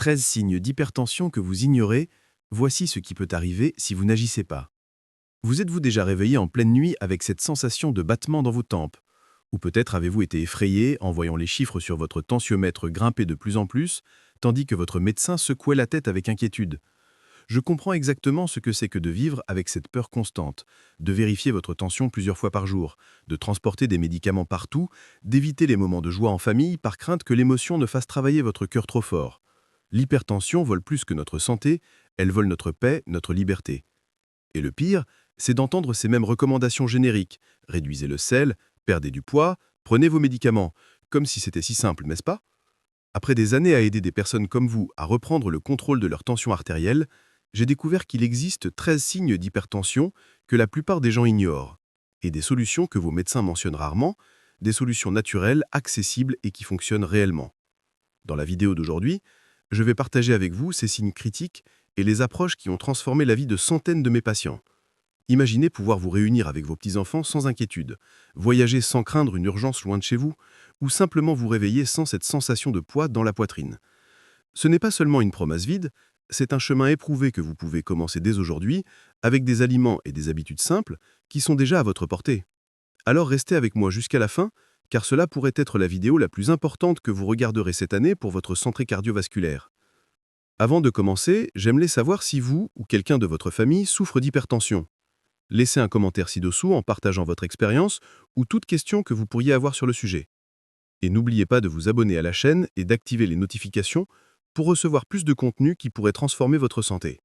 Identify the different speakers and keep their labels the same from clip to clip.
Speaker 1: 13 signes d'hypertension que vous ignorez, voici ce qui peut arriver si vous n'agissez pas. Vous êtes-vous déjà réveillé en pleine nuit avec cette sensation de battement dans vos tempes? Ou peut-être avez-vous été effrayé en voyant les chiffres sur votre tensiomètre grimper de plus en plus, tandis que votre médecin secouait la tête avec inquiétude? Je comprends exactement ce que c'est que de vivre avec cette peur constante, de vérifier votre tension plusieurs fois par jour, de transporter des médicaments partout, d'éviter les moments de joie en famille par crainte que l'émotion ne fasse travailler votre cœur trop fort. L'hypertension vole plus que notre santé, elle vole notre paix, notre liberté. Et le pire, c'est d'entendre ces mêmes recommandations génériques. Réduisez le sel, perdez du poids, prenez vos médicaments, comme si c'était si simple, n'est-ce pas? Après des années à aider des personnes comme vous à reprendre le contrôle de leur tension artérielle, j'ai découvert qu'il existe 13 signes d'hypertension que la plupart des gens ignorent, et des solutions que vos médecins mentionnent rarement, des solutions naturelles, accessibles et qui fonctionnent réellement. Dans la vidéo d'aujourd'hui, je vais partager avec vous ces signes critiques et les approches qui ont transformé la vie de centaines de mes patients. Imaginez pouvoir vous réunir avec vos petits-enfants sans inquiétude, voyager sans craindre une urgence loin de chez vous, ou simplement vous réveiller sans cette sensation de poids dans la poitrine. Ce n'est pas seulement une promesse vide, c'est un chemin éprouvé que vous pouvez commencer dès aujourd'hui, avec des aliments et des habitudes simples qui sont déjà à votre portée. Alors restez avec moi jusqu'à la fin, car cela pourrait être la vidéo la plus importante que vous regarderez cette année pour votre santé cardiovasculaire. Avant de commencer, j'aimerais savoir si vous ou quelqu'un de votre famille souffre d'hypertension. Laissez un commentaire ci-dessous en partageant votre expérience ou toute question que vous pourriez avoir sur le sujet. Et n'oubliez pas de vous abonner à la chaîne et d'activer les notifications pour recevoir plus de contenu qui pourrait transformer votre santé.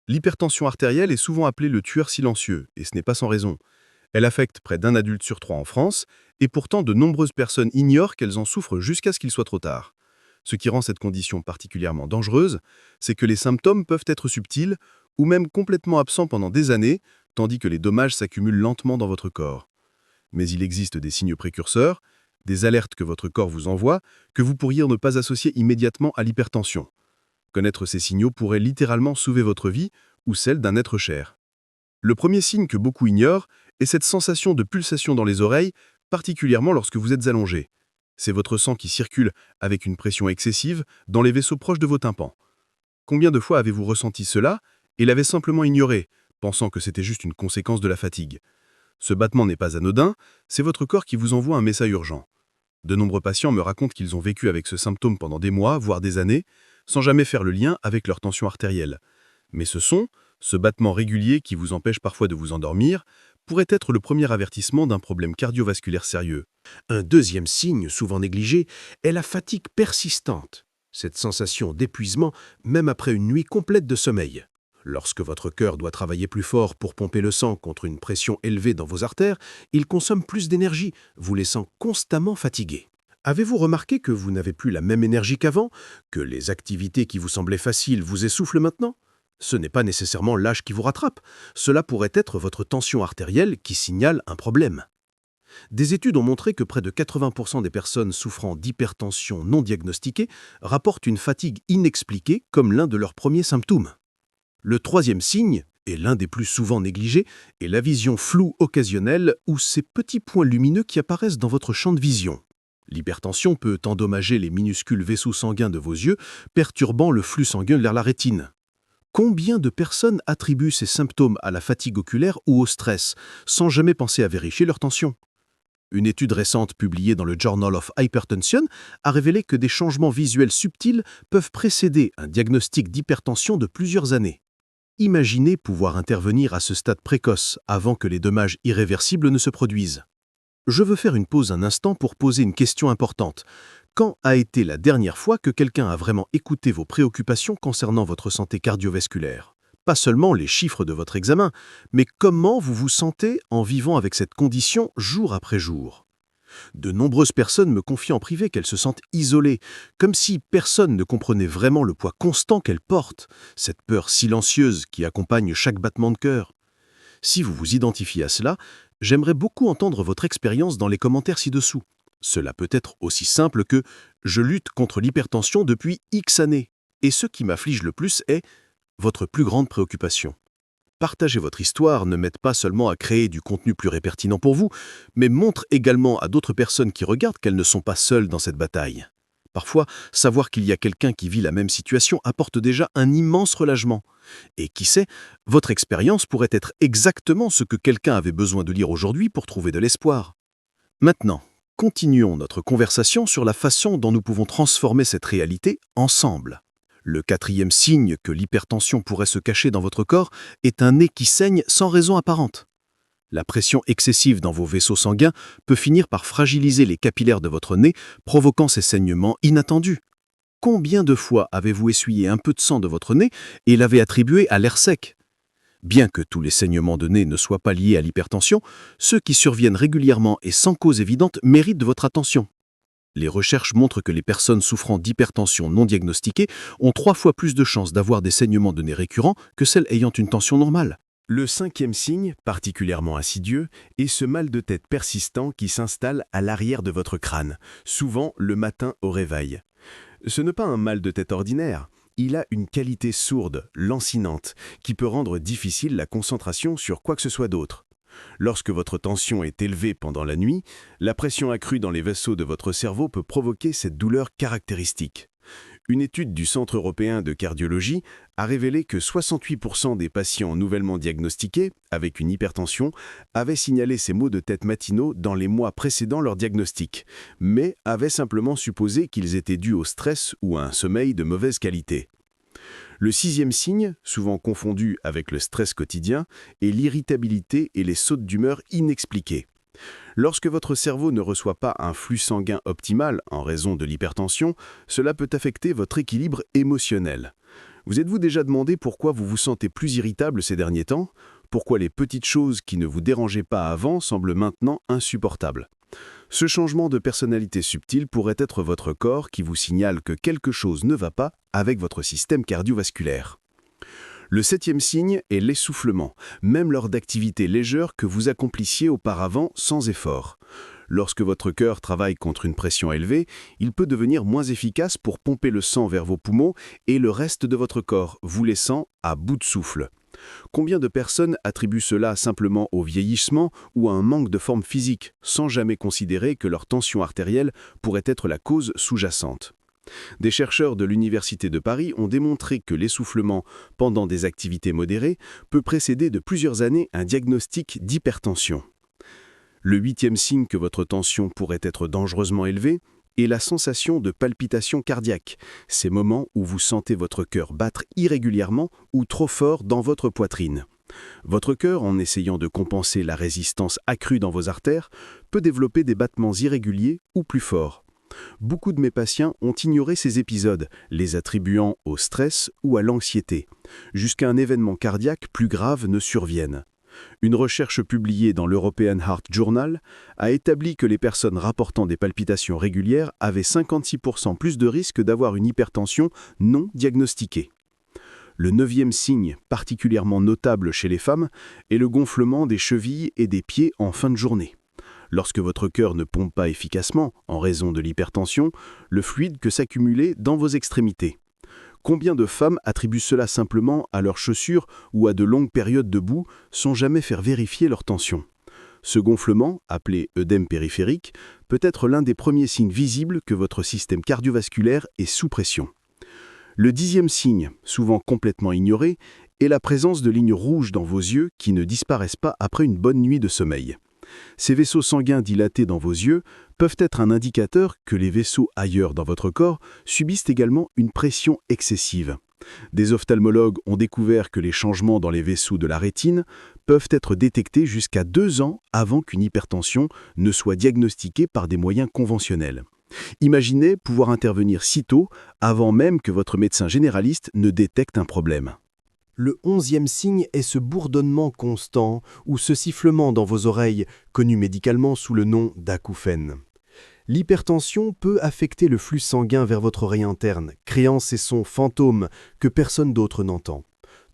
Speaker 1: L'hypertension artérielle est souvent appelée le tueur silencieux, et ce n'est pas sans raison. Elle affecte près d'un adulte sur 3 en France, et pourtant de nombreuses personnes ignorent qu'elles en souffrent jusqu'à ce qu'il soit trop tard. Ce qui rend cette condition particulièrement dangereuse, c'est que les symptômes peuvent être subtils ou même complètement absents pendant des années, tandis que les dommages s'accumulent lentement dans votre corps. Mais il existe des signes précurseurs, des alertes que votre corps vous envoie, que vous pourriez ne pas associer immédiatement à l'hypertension. Connaître ces signaux pourrait littéralement sauver votre vie ou celle d'un être cher. Le premier signe que beaucoup ignorent est cette sensation de pulsation dans les oreilles, particulièrement lorsque vous êtes allongé. C'est votre sang qui circule avec une pression excessive dans les vaisseaux proches de vos tympans. Combien de fois avez-vous ressenti cela et l'avez simplement ignoré, pensant que c'était juste une conséquence de la fatigue? Ce battement n'est pas anodin, c'est votre corps qui vous envoie un message urgent. De nombreux patients me racontent qu'ils ont vécu avec ce symptôme pendant des mois, voire des années, sans jamais faire le lien avec leur tension artérielle. Mais ce battement régulier qui vous empêche parfois de vous endormir, pourrait être le premier avertissement d'un problème cardiovasculaire sérieux.
Speaker 2: Un deuxième signe, souvent négligé, est la fatigue persistante. Cette sensation d'épuisement, même après une nuit complète de sommeil. Lorsque votre cœur doit travailler plus fort pour pomper le sang contre une pression élevée dans vos artères, il consomme plus d'énergie, vous laissant constamment fatigué. Avez-vous remarqué que vous n'avez plus la même énergie qu'avant, que les activités qui vous semblaient faciles vous essoufflent maintenant? Ce n'est pas nécessairement l'âge qui vous rattrape, cela pourrait être votre tension artérielle qui signale un problème. Des études ont montré que près de 80% des personnes souffrant d'hypertension non diagnostiquée rapportent une fatigue inexpliquée comme l'un de leurs premiers symptômes. Le troisième signe, et l'un des plus souvent négligés, est la vision floue occasionnelle ou ces petits points lumineux qui apparaissent dans votre champ de vision. L'hypertension peut endommager les minuscules vaisseaux sanguins de vos yeux, perturbant le flux sanguin vers la rétine. Combien de personnes attribuent ces symptômes à la fatigue oculaire ou au stress, sans jamais penser à vérifier leur tension? Une étude récente publiée dans le Journal of Hypertension a révélé que des changements visuels subtils peuvent précéder un diagnostic d'hypertension de plusieurs années. Imaginez pouvoir intervenir à ce stade précoce avant que les dommages irréversibles ne se produisent. Je veux faire une pause un instant pour poser une question importante. Quand a été la dernière fois que quelqu'un a vraiment écouté vos préoccupations concernant votre santé cardiovasculaire? Pas seulement les chiffres de votre examen, mais comment vous vous sentez en vivant avec cette condition jour après jour? De nombreuses personnes me confient en privé qu'elles se sentent isolées, comme si personne ne comprenait vraiment le poids constant qu'elles portent, cette peur silencieuse qui accompagne chaque battement de cœur. Si vous vous identifiez à cela, j'aimerais beaucoup entendre votre expérience dans les commentaires ci-dessous. Cela peut être aussi simple que « je lutte contre l'hypertension depuis X années » et ce qui m'afflige le plus est votre plus grande préoccupation. Partager votre histoire ne m'aide pas seulement à créer du contenu plus pertinent pour vous, mais montre également à d'autres personnes qui regardent qu'elles ne sont pas seules dans cette bataille.
Speaker 1: Parfois, savoir qu'il y a quelqu'un qui vit la même situation apporte déjà un immense relâchement. Et qui sait, votre expérience pourrait être exactement ce que quelqu'un avait besoin de lire aujourd'hui pour trouver de l'espoir. Maintenant, continuons notre conversation sur la façon dont nous pouvons transformer cette réalité ensemble. Le quatrième signe que l'hypertension pourrait se cacher dans votre corps est un nez qui saigne sans raison apparente. La pression excessive dans vos vaisseaux sanguins peut finir par fragiliser les capillaires de votre nez, provoquant ces saignements inattendus. Combien de fois avez-vous essuyé un peu de sang de votre nez et l'avez attribué à l'air sec? Bien que tous les saignements de nez ne soient pas liés à l'hypertension, ceux qui surviennent régulièrement et sans cause évidente méritent votre attention. Les recherches montrent que les personnes souffrant d'hypertension non diagnostiquée ont 3 fois plus de chances d'avoir des saignements de nez récurrents que celles ayant une tension normale.
Speaker 3: Le cinquième signe, particulièrement insidieux, est ce mal de tête persistant qui s'installe à l'arrière de votre crâne, souvent le matin au réveil. Ce n'est pas un mal de tête ordinaire, il a une qualité sourde, lancinante, qui peut rendre difficile la concentration sur quoi que ce soit d'autre. Lorsque votre tension est élevée pendant la nuit, la pression accrue dans les vaisseaux de votre cerveau peut provoquer cette douleur caractéristique. Une étude du Centre européen de cardiologie a révélé que 68% des patients nouvellement diagnostiqués avec une hypertension avaient signalé ces maux de tête matinaux dans les mois précédant leur diagnostic, mais avaient simplement supposé qu'ils étaient dus au stress ou à un sommeil de mauvaise qualité. Le sixième signe, souvent confondu avec le stress quotidien, est l'irritabilité et les sautes d'humeur inexpliquées. Lorsque votre cerveau ne reçoit pas un flux sanguin optimal en raison de l'hypertension, cela peut affecter votre équilibre émotionnel. Vous êtes-vous déjà demandé pourquoi vous vous sentez plus irritable ces derniers temps? Pourquoi les petites choses qui ne vous dérangeaient pas avant semblent maintenant insupportables? Ce changement de personnalité subtil pourrait être votre corps qui vous signale que quelque chose ne va pas avec votre système cardiovasculaire. Le septième signe est l'essoufflement, même lors d'activités légères que vous accomplissiez auparavant sans effort. Lorsque votre cœur travaille contre une pression élevée, il peut devenir moins efficace pour pomper le sang vers vos poumons et le reste de votre corps, vous laissant à bout de souffle. Combien de personnes attribuent cela simplement au vieillissement ou à un manque de forme physique, sans jamais considérer que leur tension artérielle pourrait être la cause sous-jacente? Des chercheurs de l'Université de Paris ont démontré que l'essoufflement pendant des activités modérées peut précéder de plusieurs années un diagnostic d'hypertension. Le huitième signe que votre tension pourrait être dangereusement élevée est la sensation de palpitation cardiaque, ces moments où vous sentez votre cœur battre irrégulièrement ou trop fort dans votre poitrine. Votre cœur, en essayant de compenser la résistance accrue dans vos artères, peut développer des battements irréguliers ou plus forts. Beaucoup de mes patients ont ignoré ces épisodes, les attribuant au stress ou à l'anxiété, jusqu'à un événement cardiaque plus grave ne survienne. Une recherche publiée dans l'European Heart Journal a établi que les personnes rapportant des palpitations régulières avaient 56% plus de risque d'avoir une hypertension non diagnostiquée. Le neuvième signe, particulièrement notable chez les femmes, est le gonflement des chevilles et des pieds en fin de journée. Lorsque votre cœur ne pompe pas efficacement, en raison de l'hypertension, le fluide peut s'accumuler dans vos extrémités. Combien de femmes attribuent cela simplement à leurs chaussures ou à de longues périodes de boue sans jamais faire vérifier leur tension? Ce gonflement, appelé œdème périphérique, peut être l'un des premiers signes visibles que votre système cardiovasculaire est sous pression. Le dixième signe, souvent complètement ignoré, est la présence de lignes rouges dans vos yeux qui ne disparaissent pas après une bonne nuit de sommeil. Ces vaisseaux sanguins dilatés dans vos yeux peuvent être un indicateur que les vaisseaux ailleurs dans votre corps subissent également une pression excessive. Des ophtalmologues ont découvert que les changements dans les vaisseaux de la rétine peuvent être détectés jusqu'à 2 ans avant qu'une hypertension ne soit diagnostiquée par des moyens conventionnels. Imaginez pouvoir intervenir si tôt, avant même que votre médecin généraliste ne détecte un problème.
Speaker 4: Le 11e signe est ce bourdonnement constant ou ce sifflement dans vos oreilles, connu médicalement sous le nom d'acouphène. L'hypertension peut affecter le flux sanguin vers votre oreille interne, créant ces sons fantômes que personne d'autre n'entend.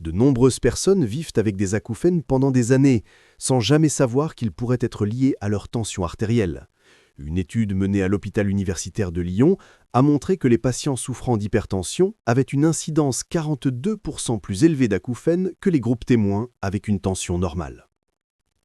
Speaker 4: De nombreuses personnes vivent avec des acouphènes pendant des années, sans jamais savoir qu'ils pourraient être liés à leur tension artérielle. Une étude menée à l'hôpital universitaire de Lyon a montré que les patients souffrant d'hypertension avaient une incidence 42% plus élevée d'acouphènes que les groupes témoins avec une tension normale.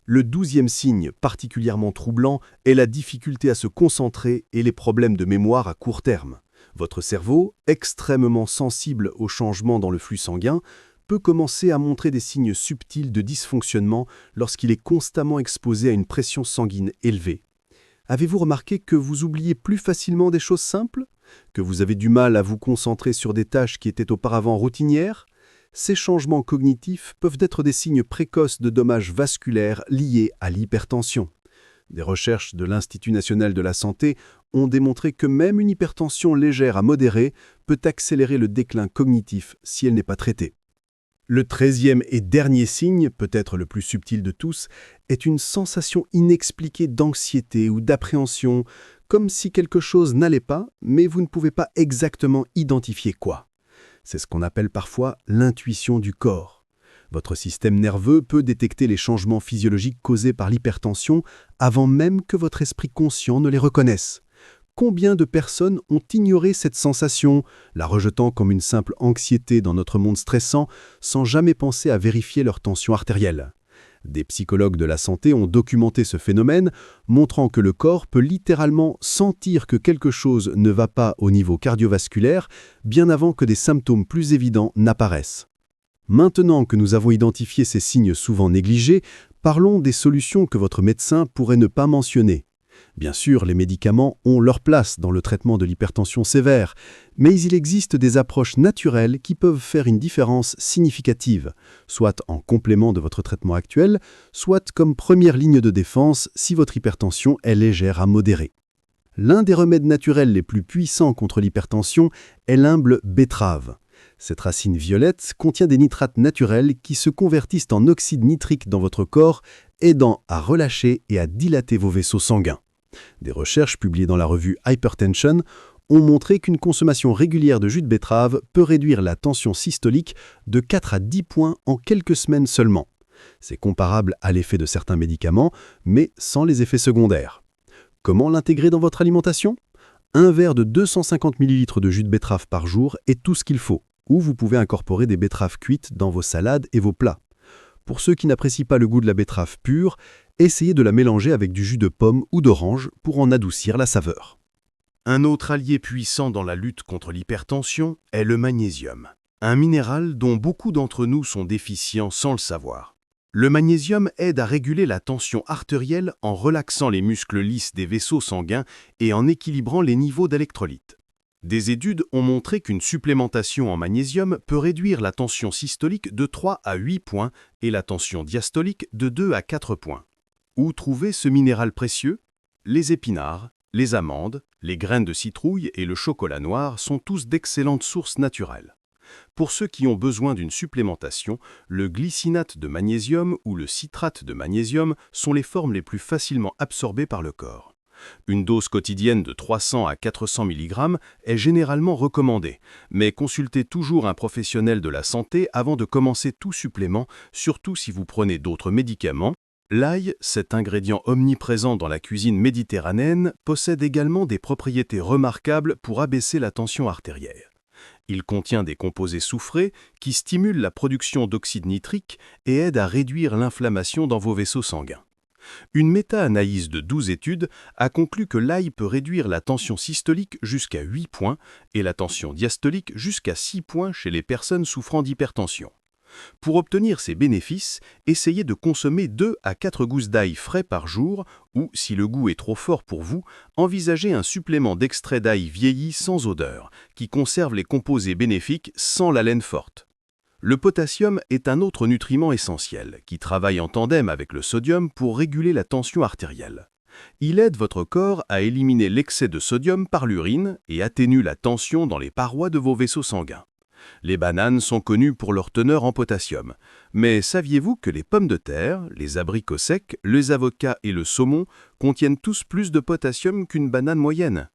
Speaker 4: Le 12e signe, particulièrement troublant, est la difficulté à se concentrer et les problèmes de mémoire à court terme. Votre cerveau, extrêmement sensible aux changements dans le flux sanguin, peut commencer à montrer des signes subtils de dysfonctionnement lorsqu'il est constamment exposé à une pression sanguine élevée. Avez-vous remarqué que vous oubliez plus facilement des choses simples? Que vous avez du mal à vous concentrer sur des tâches qui étaient auparavant routinières? Ces changements cognitifs peuvent être des signes précoces de dommages vasculaires liés à l'hypertension. Des recherches de l'Institut national de la santé ont démontré que même une hypertension légère à modérée peut accélérer le déclin cognitif si elle n'est pas traitée. Le 13e et dernier signe, peut-être le plus subtil de tous, est une sensation inexpliquée d'anxiété ou d'appréhension, comme si quelque chose n'allait pas, mais vous ne pouvez pas exactement identifier quoi. C'est ce qu'on appelle parfois l'intuition du corps. Votre système nerveux peut détecter les changements physiologiques causés par l'hypertension avant même que votre esprit conscient ne les reconnaisse. Combien de personnes ont ignoré cette sensation, la rejetant comme une simple anxiété dans notre monde stressant, sans jamais penser à vérifier leur tension artérielle? Des psychologues de la santé ont documenté ce phénomène, montrant que le corps peut littéralement sentir que quelque chose ne va pas au niveau cardiovasculaire, bien avant que des symptômes plus évidents n'apparaissent. Maintenant que nous avons identifié ces signes souvent négligés, parlons des solutions que votre médecin pourrait ne pas mentionner. Bien sûr, les médicaments ont leur place dans le traitement de l'hypertension sévère, mais il existe des approches naturelles qui peuvent faire une différence significative, soit en complément de votre traitement actuel, soit comme première ligne de défense si votre hypertension est légère à modérée. L'un des remèdes naturels les plus puissants contre l'hypertension est l'humble betterave. Cette racine violette contient des nitrates naturels qui se convertissent en oxyde nitrique dans votre corps, aidant à relâcher et à dilater vos vaisseaux sanguins. Des recherches publiées dans la revue Hypertension ont montré qu'une consommation régulière de jus de betterave peut réduire la tension systolique de 4 à 10 points en quelques semaines seulement. C'est comparable à l'effet de certains médicaments, mais sans les effets secondaires. Comment l'intégrer dans votre alimentation? Un verre de 250 ml de jus de betterave par jour est tout ce qu'il faut, ou vous pouvez incorporer des betteraves cuites dans vos salades et vos plats. Pour ceux qui n'apprécient pas le goût de la betterave pure, essayez de la mélanger avec du jus de pomme ou d'orange pour en adoucir la saveur.
Speaker 3: Un autre allié puissant dans la lutte contre l'hypertension est le magnésium, un minéral dont beaucoup d'entre nous sont déficients sans le savoir. Le magnésium aide à réguler la tension artérielle en relaxant les muscles lisses des vaisseaux sanguins et en équilibrant les niveaux d'électrolytes. Des études ont montré qu'une supplémentation en magnésium peut réduire la tension systolique de 3 à 8 points et la tension diastolique de 2 à 4 points. Où trouver ce minéral précieux? Les épinards, les amandes, les graines de citrouille et le chocolat noir sont tous d'excellentes sources naturelles. Pour ceux qui ont besoin d'une supplémentation, le glycinate de magnésium ou le citrate de magnésium sont les formes les plus facilement absorbées par le corps. Une dose quotidienne de 300 à 400 mg est généralement recommandée, mais consultez toujours un professionnel de la santé avant de commencer tout supplément, surtout si vous prenez d'autres médicaments. L'ail, cet ingrédient omniprésent dans la cuisine méditerranéenne, possède également des propriétés remarquables pour abaisser la tension artérielle. Il contient des composés soufrés qui stimulent la production d'oxyde nitrique et aident à réduire l'inflammation dans vos vaisseaux sanguins. Une méta-analyse de 12 études a conclu que l'ail peut réduire la tension systolique jusqu'à 8 points et la tension diastolique jusqu'à 6 points chez les personnes souffrant d'hypertension. Pour obtenir ces bénéfices, essayez de consommer 2 à 4 gousses d'ail frais par jour ou, si le goût est trop fort pour vous, envisagez un supplément d'extrait d'ail vieilli sans odeur, qui conserve les composés bénéfiques sans la laine forte. Le potassium est un autre nutriment essentiel, qui travaille en tandem avec le sodium pour réguler la tension artérielle. Il aide votre corps à éliminer l'excès de sodium par l'urine et atténue la tension dans les parois de vos vaisseaux sanguins. Les bananes sont connues pour leur teneur en potassium. Mais saviez-vous que les pommes de terre, les abricots secs, les avocats et le saumon contiennent tous plus de potassium qu'une banane moyenne?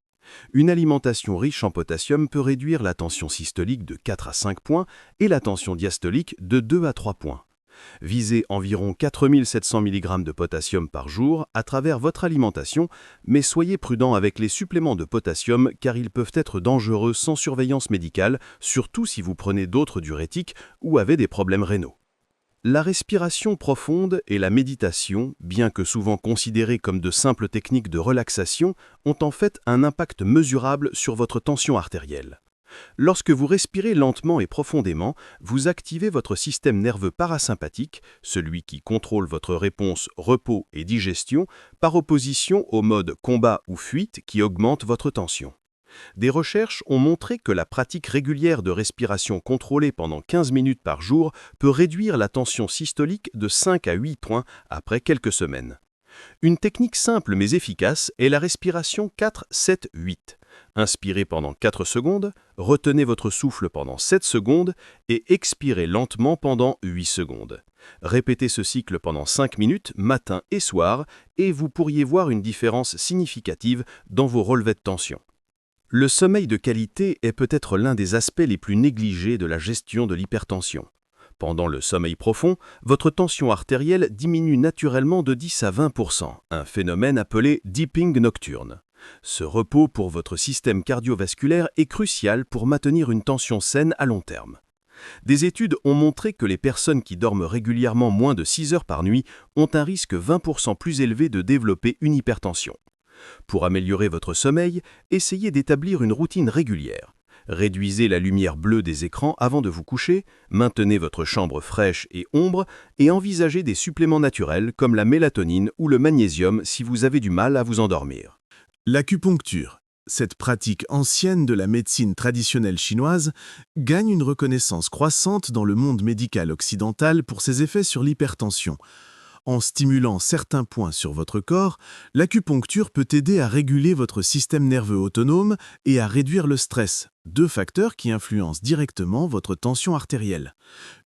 Speaker 3: Une alimentation riche en potassium peut réduire la tension systolique de 4 à 5 points et la tension diastolique de 2 à 3 points. Visez environ 4700 mg de potassium par jour à travers votre alimentation, mais soyez prudent avec les suppléments de potassium car ils peuvent être dangereux sans surveillance médicale, surtout si vous prenez d'autres diurétiques ou avez des problèmes rénaux.
Speaker 1: La respiration profonde et la méditation, bien que souvent considérées comme de simples techniques de relaxation, ont en fait un impact mesurable sur votre tension artérielle. Lorsque vous respirez lentement et profondément, vous activez votre système nerveux parasympathique, celui qui contrôle votre réponse repos et digestion, par opposition au mode combat ou fuite qui augmente votre tension. Des recherches ont montré que la pratique régulière de respiration contrôlée pendant 15 minutes par jour peut réduire la tension systolique de 5 à 8 points après quelques semaines. Une technique simple mais efficace est la respiration 4-7-8. Inspirez pendant 4 secondes, retenez votre souffle pendant 7 secondes et expirez lentement pendant 8 secondes. Répétez ce cycle pendant 5 minutes, matin et soir, et vous pourriez voir une différence significative dans vos relevés de tension. Le sommeil de qualité est peut-être l'un des aspects les plus négligés de la gestion de l'hypertension. Pendant le sommeil profond, votre tension artérielle diminue naturellement de 10 à 20%, un phénomène appelé dipping nocturne. Ce repos pour votre système cardiovasculaire est crucial pour maintenir une tension saine à long terme. Des études ont montré que les personnes qui dorment régulièrement moins de 6 heures par nuit ont un risque 20% plus élevé de développer une hypertension. Pour améliorer votre sommeil, essayez d'établir une routine régulière. Réduisez la lumière bleue des écrans avant de vous coucher, maintenez votre chambre fraîche et ombre et envisagez des suppléments naturels comme la mélatonine ou le magnésium si vous avez du mal à vous endormir.
Speaker 5: L'acupuncture, cette pratique ancienne de la médecine traditionnelle chinoise, gagne une reconnaissance croissante dans le monde médical occidental pour ses effets sur l'hypertension. En stimulant certains points sur votre corps, l'acupuncture peut aider à réguler votre système nerveux autonome et à réduire le stress, deux facteurs qui influencent directement votre tension artérielle.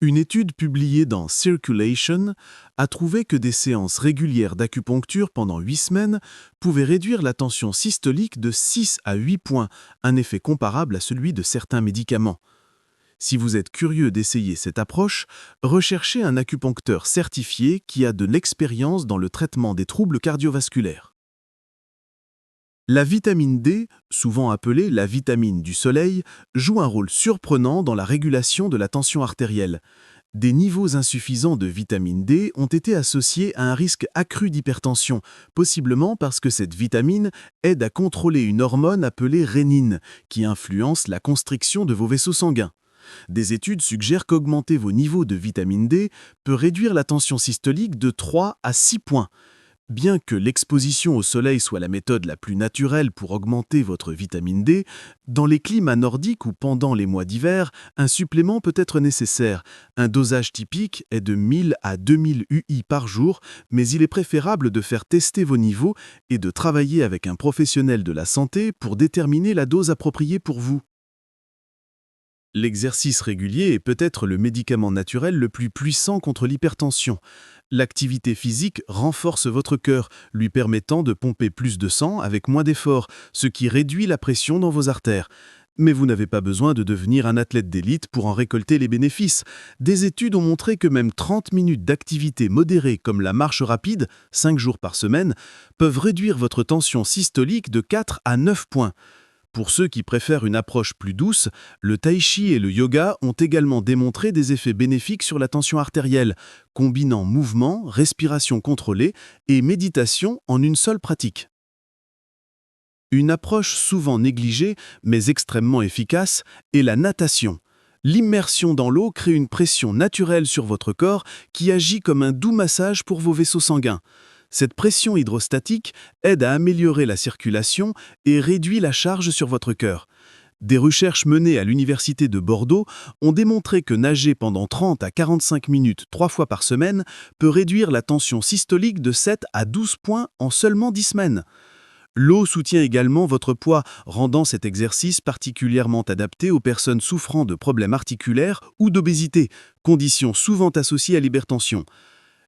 Speaker 5: Une étude publiée dans Circulation a trouvé que des séances régulières d'acupuncture pendant 8 semaines pouvaient réduire la tension systolique de 6 à 8 points, un effet comparable à celui de certains médicaments. Si vous êtes curieux d'essayer cette approche, recherchez un acupuncteur certifié qui a de l'expérience dans le traitement des troubles cardiovasculaires. La vitamine D, souvent appelée la vitamine du soleil, joue un rôle surprenant dans la régulation de la tension artérielle. Des niveaux insuffisants de vitamine D ont été associés à un risque accru d'hypertension, possiblement parce que cette vitamine aide à contrôler une hormone appelée rénine, qui influence la constriction de vos vaisseaux sanguins. Des études suggèrent qu'augmenter vos niveaux de vitamine D peut réduire la tension systolique de 3 à 6 points. Bien que l'exposition au soleil soit la méthode la plus naturelle pour augmenter votre vitamine D, dans les climats nordiques ou pendant les mois d'hiver, un supplément peut être nécessaire. Un dosage typique est de 1000 à 2000 UI par jour, mais il est préférable de faire tester vos niveaux et de travailler avec un professionnel de la santé pour déterminer la dose appropriée pour vous. L'exercice régulier est peut-être le médicament naturel le plus puissant contre l'hypertension. L'activité physique renforce votre cœur, lui permettant de pomper plus de sang avec moins d'efforts, ce qui réduit la pression dans vos artères. Mais vous n'avez pas besoin de devenir un athlète d'élite pour en récolter les bénéfices. Des études ont montré que même 30 minutes d'activité modérée comme la marche rapide, 5 jours par semaine, peuvent réduire votre tension systolique de 4 à 9 points. Pour ceux qui préfèrent une approche plus douce, le tai chi et le yoga ont également démontré des effets bénéfiques sur la tension artérielle, combinant mouvement, respiration contrôlée et méditation en une seule pratique. Une approche souvent négligée, mais extrêmement efficace, est la natation. L'immersion dans l'eau crée une pression naturelle sur votre corps qui agit comme un doux massage pour vos vaisseaux sanguins. Cette pression hydrostatique aide à améliorer la circulation et réduit la charge sur votre cœur. Des recherches menées à l'Université de Bordeaux ont démontré que nager pendant 30 à 45 minutes 3 fois par semaine peut réduire la tension systolique de 7 à 12 points en seulement 10 semaines. L'eau soutient également votre poids, rendant cet exercice particulièrement adapté aux personnes souffrant de problèmes articulaires ou d'obésité, conditions souvent associées à l'hypertension.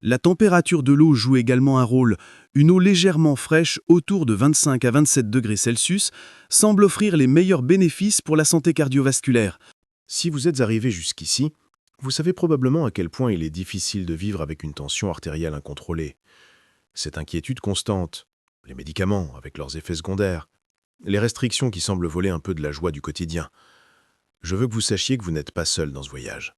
Speaker 5: La température de l'eau joue également un rôle. Une eau légèrement fraîche, autour de 25 à 27 degrés Celsius, semble offrir les meilleurs bénéfices pour la santé cardiovasculaire.
Speaker 2: Si vous êtes arrivé jusqu'ici, vous savez probablement à quel point il est difficile de vivre avec une tension artérielle incontrôlée. Cette inquiétude constante, les médicaments avec leurs effets secondaires, les restrictions qui semblent voler un peu de la joie du quotidien. Je veux que vous sachiez que vous n'êtes pas seul dans ce voyage.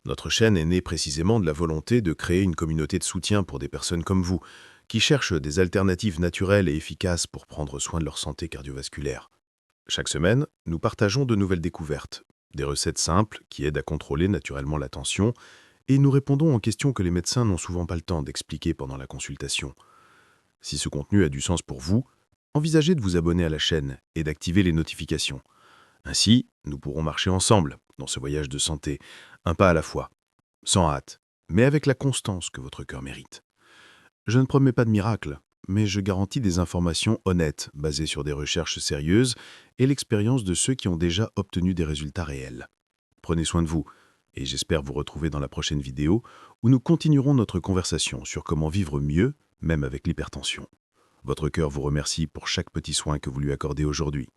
Speaker 2: Notre chaîne est née précisément de la volonté de créer une communauté de soutien pour des personnes comme vous, qui cherchent des alternatives naturelles et efficaces pour prendre soin de leur santé cardiovasculaire. Chaque semaine, nous partageons de nouvelles découvertes, des recettes simples qui aident à contrôler naturellement la tension, et nous répondons aux questions que les médecins n'ont souvent pas le temps d'expliquer pendant la consultation. Si ce contenu a du sens pour vous, envisagez de vous abonner à la chaîne et d'activer les notifications. Ainsi, nous pourrons marcher ensemble dans ce voyage de santé, un pas à la fois, sans hâte, mais avec la constance que votre cœur mérite. Je ne promets pas de miracle, mais je garantis des informations honnêtes, basées sur des recherches sérieuses et l'expérience de ceux qui ont déjà obtenu des résultats réels. Prenez soin de vous, et j'espère vous retrouver dans la prochaine vidéo où nous continuerons notre conversation sur comment vivre mieux, même avec l'hypertension. Votre cœur vous remercie pour chaque petit soin que vous lui accordez aujourd'hui.